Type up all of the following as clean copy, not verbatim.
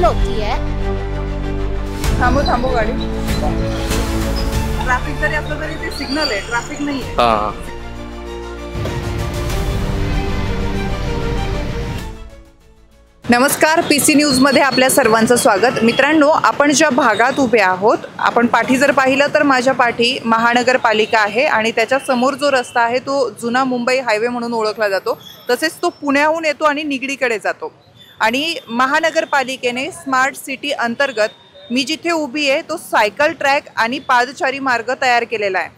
मुश्किल होती है। थांबो थांबो गाडी। ट्रॅफिक जरी असलं तरी ते सिग्नल आहे, ट्रॅफिक नाही आहे। हां नमस्कार, पीसी न्यूज मध्ये आपल्या सर्वांचं स्वागत। मित्रांनो, आपण ज्या भागात उभे आहोत, आपण पाठी जर पाहिलं तर माझ्या पाठी महानगरपालिका आहे आणि त्याच्या समोर जो रस्ता आहे तो जुना मुंबई हायवे म्हणून ओळखला जातो। तसेच तो पुण्याहून येतो आणि निगडीकडे जातो। आणि महानगरपालिकेने स्मार्ट सिटी अंतर्गत मी जिथे उभी आहे तो सायकल ट्रॅक आणि पादचारी मार्ग तयार केलेला आहे।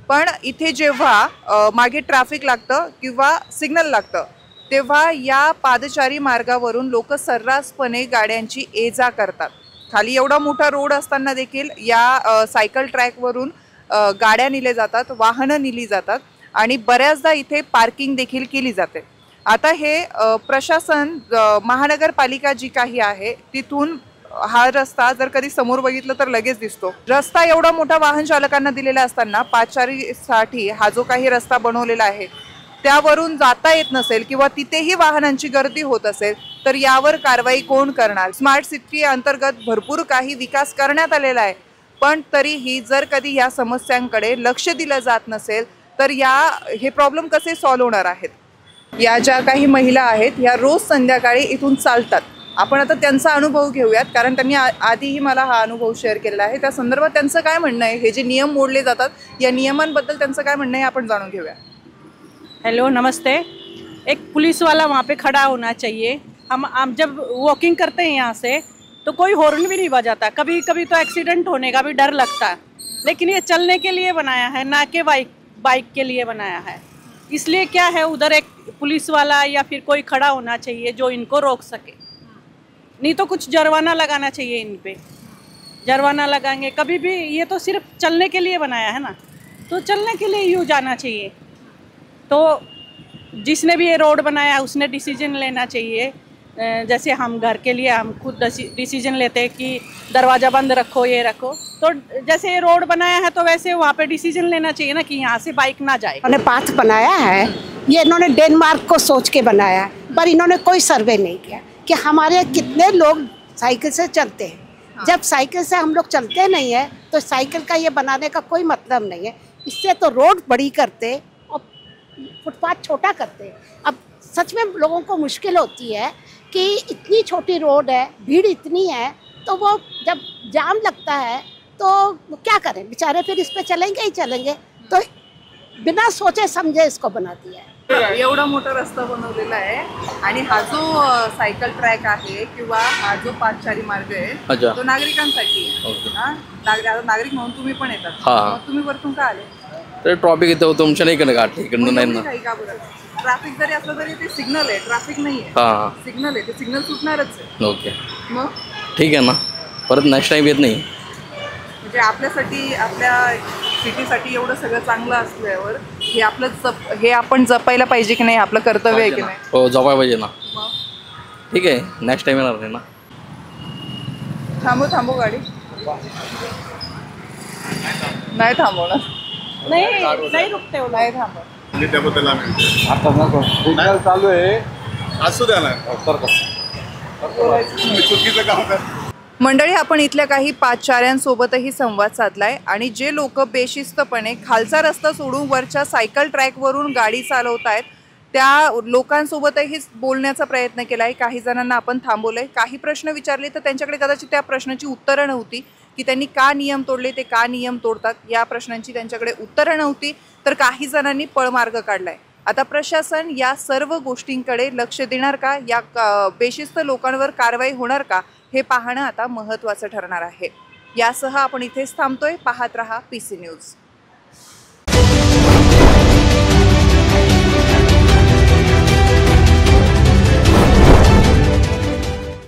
पण इथे जेव्हा मागे ट्रॅफिक लागतं किंवा सिग्नल लागतं तेव्हा या पादचारी मार्गावरून लोक सर्रासपणे गाड्यांची ये-जा करतात। खाली एवढा मोठा रोड असताना देखील या सायकल ट्रॅकवरून गाड्या नेल्या जातात, वाहनं नेली जातात आणि बऱ्याचदा इथे पार्किंग देखील केली जाते। आता हे प्रशासन महानगरपालिका जी काही आहे तिथून हा रस्ता जर कधी समोर बघितलं तर लगेच दिसतो। रस्ता एवढा मोठा वाहन चालकांना दिलेला असताना पादचारीसाठी हा जो काही रस्ता बनवलेला आहे त्यावरून जाता येत नसेल किंवा तिथेही वाहनांची गर्दी होत असेल तर यावर कारवाई कोण करणार? स्मार्ट सिटी अंतर्गत भरपूर काही विकास करण्यात आलेला आहे, पण तरीही जर कधी या समस्यांकडे लक्ष दिलं जात नसेल तर हे प्रॉब्लेम कसे सॉल्व्ह होणार आहेत? या ज्या काही महिला आहेत या रोज संध्याकाळी इथून चालतात। आपण आता त्यांचा अनुभव घेऊयात, कारण त्यांनी आधीही मला हा अनुभव शेअर केलेला आहे। त्या संदर्भात त्यांचं काय म्हणणं आहे, हे जे नियम मोडले जातात या नियमांबद्दल त्यांचं काय म्हणणं आहे आपण जाणून घेऊया। हेलो नमस्ते। एक पुलिस वाला वहाँ पे खड़ा होना चाहिए। हम जब वॉकिंग करते हैं यहाँ से तो कोई हॉर्न भी नहीं बजाता। कभी कभी तो एक्सीडेंट होने का भी डर लगता है, लेकिन ये चलने के लिए बनाया है, ना कि बाइक के लिए बनाया है। इसलिए क्या है, उधर एक पुलिस वाला या फिर कोई खड़ा होना चाहिए जो इनको रोक सके। नहीं तो कुछ जुर्माना लगाना चाहिए, इन पे जुर्माना लगाएंगे। कभी भी ये तो सिर्फ चलने के लिए बनाया है ना, तो चलने के लिए यूँ जाना चाहिए। तो जिसने भी ये रोड बनाया है उसने डिसीजन लेना चाहिए। जैसे हम घर के लिए हम खुद डिसीजन लेते हैं कि दरवाज़ा बंद रखो, ये रखो, तो जैसे ये रोड बनाया है तो वैसे वहाँ पे डिसीजन लेना चाहिए ना कि यहाँ से बाइक ना जाए। इन्होंने पाथ बनाया है, ये इन्होंने डेनमार्क को सोच के बनाया है, पर इन्होंने कोई सर्वे नहीं किया कि हमारे कितने लोग साइकिल से चलते हैं। जब साइकिल से हम लोग चलते नहीं है तो साइकिल का ये बनाने का कोई मतलब नहीं है। इससे तो रोड बड़ी करते और फुटपाथ छोटा करते। अब सच में लोगों को मुश्किल होती है कि इतनी छोटी रोड है, भीड़ इतनी है, तो वो जब जाम लगता है तो क्या करें बेचारे, फिर इस पे चलेंगे ही चलेंगे। तो बिना सोचे समझे इसको बना दिया है। एवढा मोठा रस्ता बनवलेला आहे आणि हा जो सायकल ट्रॅक आहे किंवा हा जो पादचारी मार्ग आहे तो नागरिकांसाठी आहे। नागरिक म्हणून तुम्ही पण येतात, मग तुम्ही वरतून का आले? तर ट्रॉफिक इथं तुमच्या नाही का गाठ इकडनं नाही ना। ट्रॅफिक जरी असलं तरी ते सिग्नल आहे, ट्रॅफिक नाही आहे। हां सिग्नल आहे, ते सिग्नल सुटणारच आहे। ओके मग ठीक आहे ना, परत नेक्स्ट टाइम येत नाही। म्हणजे आपल्यासाठी, आपल्या सिटीसाठी एवढं सगळं चांगलं असल्यावर हे आपण जपायला पाहिजे की नाही? आपलं कर्तव्य आहे की नाही? हो जपायला पाहिजे ना। ठीक आहे, नेक्स्ट टाइम येणार नाही ना। थांबो गाडी। नाही थांबवणार, नहीं रुकते हो, नाही थांबव। त्याबद्दल आता नको सिग्नल चालू आहे, असू द्या ना, चुकीचं काम कर। मंडळी, आपण इथल्या काही पादचाऱ्यांसोबतही संवाद साधलाय आणि जे लोक बेशिस्तपणे खालचा रस्ता सोडून वरच्या सायकल ट्रॅकवरून गाडी चालवतायत त्या लोकांसोबतही बोलण्याचा प्रयत्न केलाय। काही जणांना आपण थांबवलंय, काही प्रश्न विचारले तर त्यांच्याकडे कदाचित त्या प्रश्नाची उत्तरं नव्हती की त्यांनी का नियम तोडले, ते का नियम तोडतात या प्रश्नांची त्यांच्याकडे उत्तरं नव्हती, तर काही जणांनी पळमार्ग काढलाय। आता प्रशासन या सर्व गोष्टींकडे लक्ष देणार का? या बेशिस्त लोकांवर कारवाई होणार का? हे पाहणं आता महत्त्वाचं ठरणार आहे। यासह आपण इथेच थांबतोय। पाहत रहा पीसी न्यूज।